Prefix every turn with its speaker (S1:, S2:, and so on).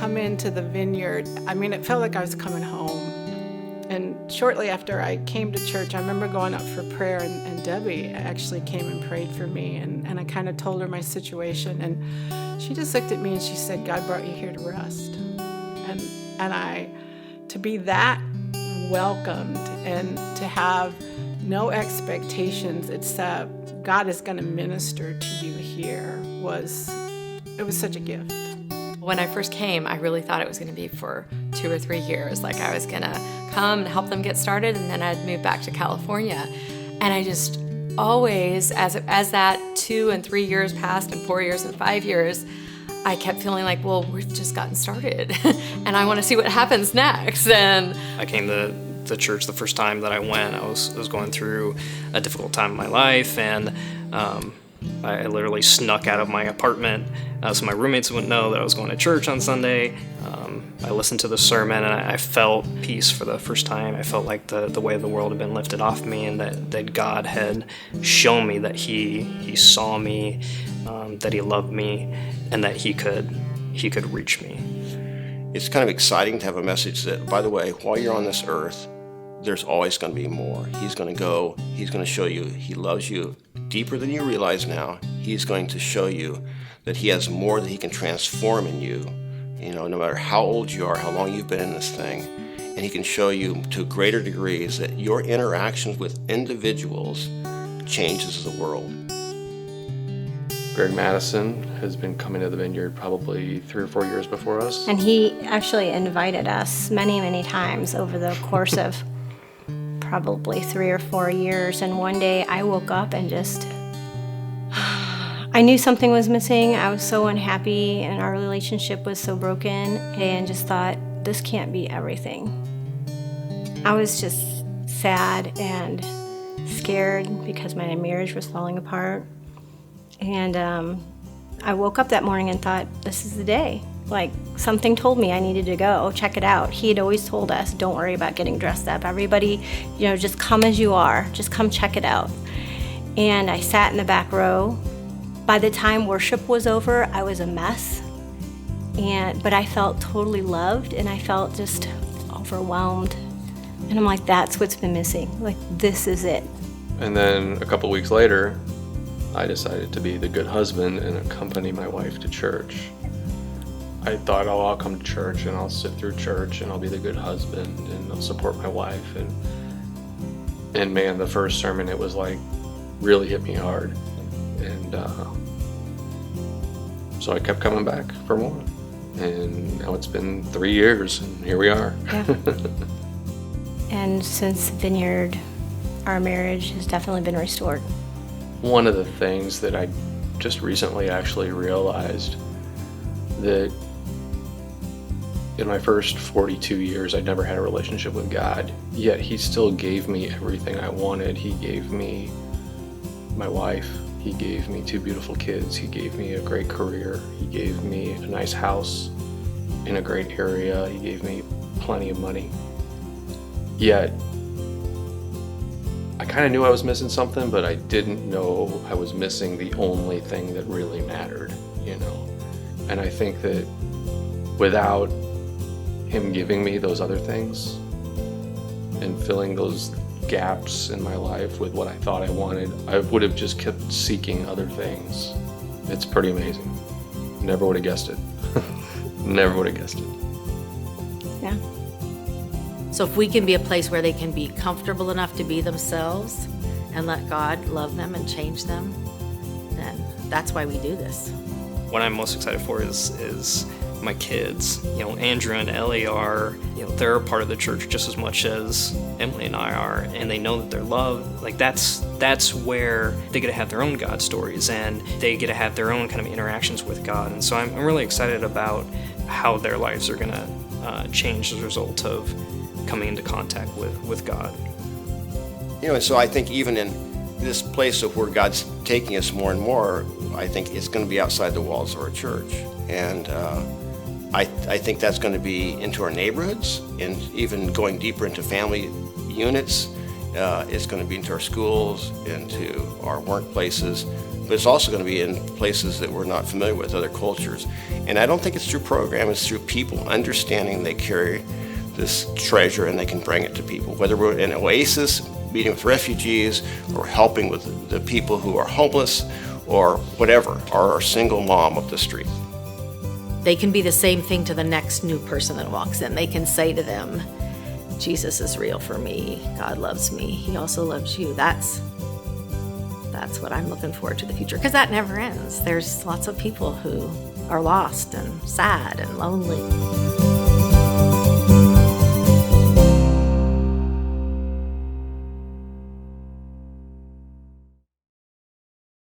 S1: come into the Vineyard, I mean, it felt like I was coming home. And shortly after I came to church, I remember going up for prayer, and Debbie actually came and prayed for me, and I kind of told her my situation, and she just looked at me and she said, God brought you here to rest. And to be that welcomed and to have no expectations except God is going to minister to you here it was such a gift.
S2: When I first came, I really thought it was going to be for 2 or 3 years. Like I was going to come and help them get started, and then I'd move back to California. And I just always, as that 2 and 3 years passed, and 4 years and 5 years, I kept feeling like, well, we've just gotten started, and I want to see what happens next. And
S3: I came to the church the first time that I went. I was going through a difficult time in my life, and I literally snuck out of my apartment so my roommates wouldn't know that I was going to church on Sunday. I listened to the sermon, and I felt peace for the first time. I felt like the weight of the world had been lifted off me, and that God had shown me that He saw me, that He loved me, and that He could reach me.
S4: It's kind of exciting to have a message that, by the way, while you're on this earth, there's always going to be more. He's going to show you He loves you deeper than you realize now. He's going to show you that He has more that He can transform in you, no matter how old you are, how long you've been in this thing. And He can show you to greater degrees that your interactions with individuals changes the world.
S5: Greg Madison has been coming to the Vineyard probably 3 or 4 years before us.
S6: And he actually invited us many, many times over the course of probably 3 or 4 years. And one day I woke up and I knew something was missing. I was so unhappy, and our relationship was so broken, and just thought, this can't be everything. I was just sad and scared because my marriage was falling apart. And I woke up that morning and thought, this is the day. Like, something told me I needed to go check it out. He had always told us, don't worry about getting dressed up. Everybody, just come as you are. Just come check it out. And I sat in the back row. By the time worship was over, I was a mess. But I felt totally loved, and I felt just overwhelmed. And I'm like, that's what's been missing. Like, this is it.
S5: And then a couple weeks later, I decided to be the good husband and accompany my wife to church. I thought, I'll come to church and I'll sit through church and I'll be the good husband and I'll support my wife. And man, the first sermon, it was like, really hit me hard. And so I kept coming back for more. And now it's been 3 years and here we are.
S6: Yeah. And since Vineyard, our marriage has definitely been restored.
S5: One of the things that I just recently actually realized, that in my first 42 years, I'd never had a relationship with God, yet He still gave me everything I wanted. He gave me my wife. He gave me 2 beautiful kids. He gave me a great career. He gave me a nice house in a great area. He gave me plenty of money. Yet, I kind of knew I was missing something, but I didn't know I was missing the only thing that really mattered, And I think that without Him giving me those other things and filling those gaps in my life with what I thought I wanted, I would have just kept seeking other things. It's pretty amazing. Never would have guessed it. Never would have guessed it.
S6: Yeah.
S7: So if we can be a place where they can be comfortable enough to be themselves and let God love them and change them, then that's why we do this.
S3: What I'm most excited for is my kids. Andrew and Ellie are, they're a part of the church just as much as Emily and I are, and they know that they're loved. Like that's where they get to have their own God stories, and they get to have their own kind of interactions with God. And so I'm really excited about how their lives are gonna change as a result of coming into contact with God.
S4: And so I think even in this place of where God's taking us more and more, I think it's going to be outside the walls of our church. And I think that's going to be into our neighborhoods, and even going deeper into family units. It's going to be into our schools, into our workplaces. but it's also going to be in places that we're not familiar with, other cultures. And I don't think it's through program, it's through people understanding they carry this treasure and they can bring it to people. Whether we're in Oasis, meeting with refugees, or helping with the people who are homeless, or whatever, or our single mom up the street.
S7: They can be the same thing to the next new person that walks in. They can say to them, Jesus is real for me. God loves me. He also loves you. That's what I'm looking forward to the future, because that never ends. There's lots of people who are lost and sad and lonely.